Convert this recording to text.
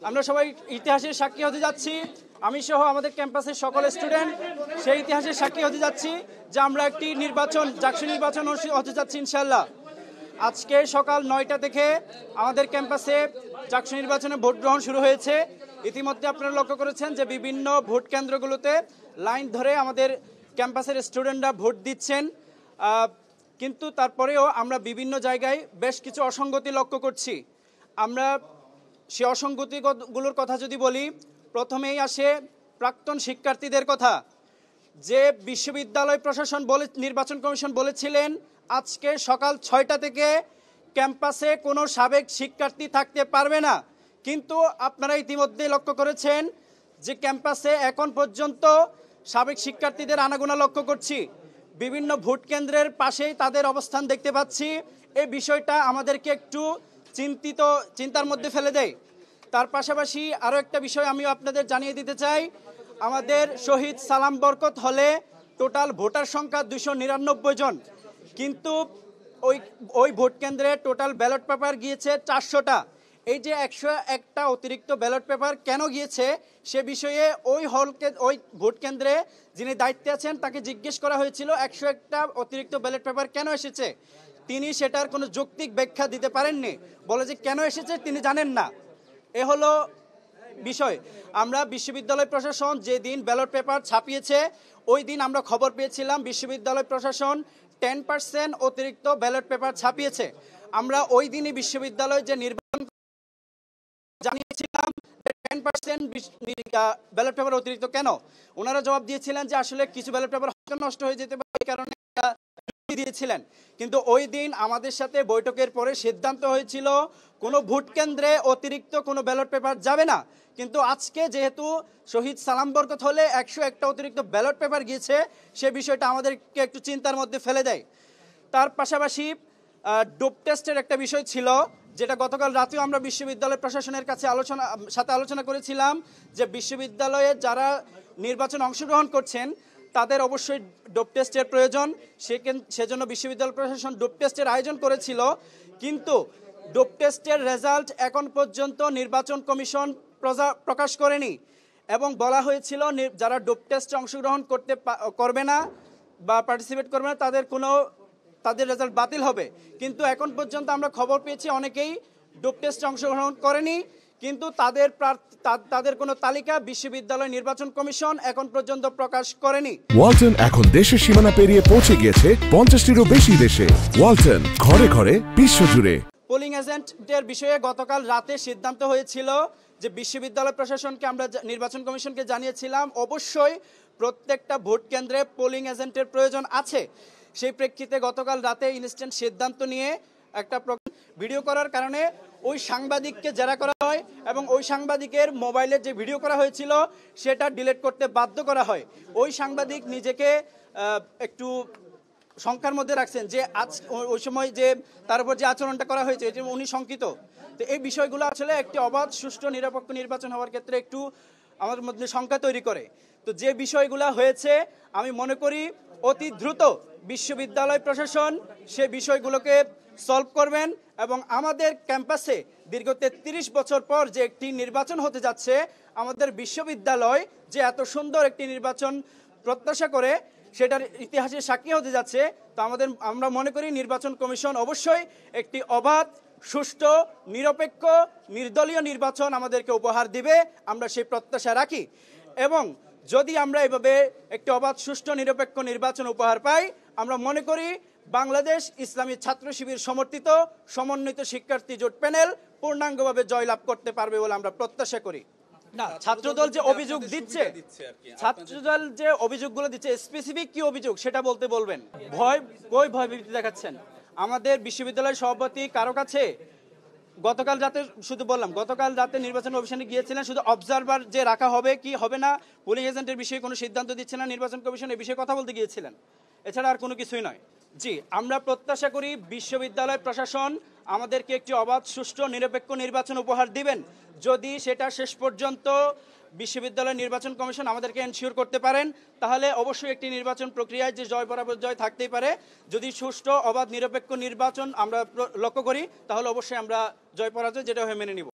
আমরা সবাই ইতিহাসের সাক্ষী হতে যাচ্ছি। আমি সহ আমাদের ক্যাম্পাসের সকল স্টুডেন্ট সেই ইতিহাসের সাক্ষী হতে যাচ্ছি যে আমরা একটি জাকসু নির্বাচন হতে যাচ্ছি ইনশাআল্লাহ। আজকে সকাল 9টা থেকে আমাদের ক্যাম্পাসে জাকসু নির্বাচনে ভোট গ্রহণ শুরু হয়েছে। ইতিমধ্যে আপনারা লক্ষ্য করেছেন যে বিভিন্ন ভোট কেন্দ্রগুলোতে লাইন ধরে আমাদের ক্যাম্পাসের স্টুডেন্টরা ভোট দিচ্ছেন, কিন্তু তারপরেও আমরা বিভিন্ন জায়গায় বেশ কিছু অসঙ্গতি লক্ষ্য করছি। আমরা সে অসঙ্গতিগুলোর কথা যদি বলি, প্রথমেই আসে প্রাক্তন শিক্ষার্থীদের কথা। যে বিশ্ববিদ্যালয় প্রশাসন নির্বাচন কমিশন বলেছিলেন আজকে সকাল 6টা থেকে ক্যাম্পাসে কোনো সাবেক শিক্ষার্থী থাকতে পারবে না, কিন্তু আপনারা ইতিমধ্যে লক্ষ্য করেছেন যে ক্যাম্পাসে এখন পর্যন্ত সাবেক শিক্ষার্থীদের আনাগোনা লক্ষ্য করছি। বিভিন্ন ভোট কেন্দ্রের পাশেই তাদের অবস্থান দেখতে পাচ্ছি। এই বিষয়টা আমাদেরকে একটু চিন্তার মধ্যে ফেলে দেয়। তার পাশাপাশি আরও একটা বিষয় আমি আপনাদের জানিয়ে দিতে চাই, আমাদের শহীদ সালাম বরকত হলে টোটাল ভোটার সংখ্যা 299 জন, কিন্তু ওই ভোট কেন্দ্রে টোটাল ব্যালট পেপার গিয়েছে 400টা। এই যে 101টা অতিরিক্ত ব্যালট পেপার কেন গিয়েছে সে বিষয়ে ওই ভোট কেন্দ্রে যিনি দায়িত্বে আছেন তাকে জিজ্ঞেস করা হয়েছিল 101টা অতিরিক্ত ব্যালট পেপার কেন এসেছে। তিনি সেটার কোনো যৌক্তিক ব্যাখ্যা দিতে পারেননি, বলে যে কেন এসেছে তিনি জানেন না। এ হলো বিষয়। আমরা বিশ্ববিদ্যালয় প্রশাসন যেদিন ব্যালট পেপার ছাপিয়েছে ওই দিন আমরা খবর পেয়েছিলাম বিশ্ববিদ্যালয় প্রশাসন 10% অতিরিক্ত ব্যালট পেপার ছাপিয়েছে। আমরা ওই দিনই বিশ্ববিদ্যালয় যে নির্বাচন জানিয়েছিলাম 10% ব্যালট পেপার অতিরিক্ত কেন। ওনারা জবাব দিয়েছিলেন যে আসলে কিছু ব্যালট পেপার নষ্ট হয়ে যেতে পারে, এই কারণে দিয়েছিলেন। কিন্তু ওই দিন আমাদের সাথে বৈঠকের পরে সিদ্ধান্ত হয়েছিল কোনো ভোট কেন্দ্রে অতিরিক্ত কোনো ব্যালট পেপার যাবে না। কিন্তু আজকে যেহেতু শহীদ সালাম বরকত হলে 101টা অতিরিক্ত ব্যালট পেপার গিয়েছে, সে বিষয়টা আমাদেরকে একটু চিন্তার মধ্যে ফেলে দেয়। তার পাশাপাশি ডোপ টেস্টের একটা বিষয় ছিল, যেটা গতকাল রাতেও আমরা বিশ্ববিদ্যালয় প্রশাসনের কাছে আলোচনা করেছিলাম যে বিশ্ববিদ্যালয়ে যারা নির্বাচনে অংশগ্রহণ করছেন তাদের অবশ্যই ডোপ টেস্টের প্রয়োজন। সেজন্য বিশ্ববিদ্যালয় প্রশাসন ডোপ টেস্টের আয়োজন করেছিল, কিন্তু ডোপ টেস্টের রেজাল্ট এখন পর্যন্ত নির্বাচন কমিশন প্রকাশ করেনি এবং বলা হয়েছিল যারা ডোপ টেস্টে অংশগ্রহণ করবে না বা পার্টিসিপেট করবে না তাদের রেজাল্ট বাতিল হবে। কিন্তু এখন পর্যন্ত আমরা খবর পেয়েছি অনেকেই ডোপ টেস্টে অংশগ্রহণ করেনি, কিন্তু তাদের কোনো তালিকা বিশ্ববিদ্যালয় নির্বাচন কমিশন এখন পর্যন্ত প্রকাশ করেনি। ওয়ালটন এখন দেশের সীমানা পেরিয়ে পৌঁছে গিয়েছে 50টিরও বেশি দেশে। ওয়ালটন, ঘরে ঘরে বিশ্বজুড়ে। পোলিং এজেন্টদের বিষয়ে গতকাল রাতে সিদ্ধান্ত হয়েছিল যে বিশ্ববিদ্যালয় প্রশাসনকে আমরা নির্বাচন কমিশনকে জানিয়েছিলাম অবশ্যই প্রত্যেকটা ভোট কেন্দ্রে পোলিং এজেন্টের প্রয়োজন আছে। সেই প্রেক্ষিতে গতকাল রাতে ইনস্ট্যান্ট সিদ্ধান্ত নিয়ে একটা ভিডিও করার কারণে ওই সাংবাদিককে জেরা করা হয় এবং ওই সাংবাদিকের মোবাইলে যে ভিডিও করা হয়েছিল সেটা ডিলিট করতে বাধ্য করা হয়। ওই সাংবাদিক নিজেকে একটু শঙ্কার মধ্যে রাখছেন যে ওই সময় যে তার উপর যে আচরণটা করা হয়েছে যে উনি শঙ্কিত। তো এই বিষয়গুলো আসলে একটি অবাধ সুষ্ঠু নিরপেক্ষ নির্বাচন হওয়ার ক্ষেত্রে একটু আমাদের মধ্যে শঙ্কা তৈরি করে। তো যে বিষয়গুলো হয়েছে আমি মনে করি অতি দ্রুত বিশ্ববিদ্যালয় প্রশাসন সে বিষয়গুলোকে সলভ করবেন এবং আমাদের ক্যাম্পাসে দীর্ঘ 33 বছর পর যে একটি নির্বাচন হতে যাচ্ছে, আমাদের বিশ্ববিদ্যালয় যে এত সুন্দর একটি নির্বাচন প্রত্যাশা করে সেটার ইতিহাসে সাক্ষী হতে যাচ্ছে। তো আমরা মনে করি নির্বাচন কমিশন অবশ্যই একটি অবাধ সুষ্ঠু নিরপেক্ষ নির্দলীয় নির্বাচন আমাদেরকে উপহার দিবে, আমরা সেই প্রত্যাশা রাখি। এবং যদি আমরা এভাবে একটি অবাধ সুষ্ঠু নিরপেক্ষ নির্বাচন উপহার পাই, আমরা মনে করি বাংলাদেশ ইসলামী ছাত্র শিবির সমর্থিত সমন্বিত শিক্ষার্থী জোট প্যানেল পূর্ণাঙ্গভাবে জয়লাভ করতে পারবে বলে আমরা প্রত্যাশা করি। না, ছাত্রদল যে অভিযোগ দিচ্ছে, ছাত্রদল যে অভিযোগগুলো দিচ্ছে স্পেসিফিক কি অভিযোগ সেটা বলবেন। ভয়ভীতি দেখাচ্ছেন আমাদের বিশ্ববিদ্যালয়ের সভাপতি কারো কাছে গতকাল রাতে নির্বাচন অভিযানে গিয়েছিলেন, শুধু অবজারভার যে রাখা হবে কি হবে না, পোলিং এজেন্টের বিষয়ে কোনো সিদ্ধান্ত দিচ্ছে না নির্বাচন কমিশন, এই বিষয়ে কথা বলতে গিয়েছিলেন, এছাড়া আর কোনো কিছুই নয়। জি, আমরা প্রত্যাশা করি বিশ্ববিদ্যালয় প্রশাসন আমাদেরকে একটি অবাধ সুষ্ঠু নিরপেক্ষ নির্বাচন উপহার দিবেন। যদি সেটা শেষ পর্যন্ত বিশ্ববিদ্যালয় নির্বাচন কমিশন আমাদেরকে এনশিওর করতে পারেন, তাহলে অবশ্যই একটি নির্বাচন প্রক্রিয়ায় যে জয় পরাজয় জয় থাকতেই পারে। যদি সুষ্ঠু অবাধ নিরপেক্ষ নির্বাচন আমরা লক্ষ্য করি তাহলে অবশ্যই আমরা জয় পরাজয় যেটা হয়ে মেনে নিব।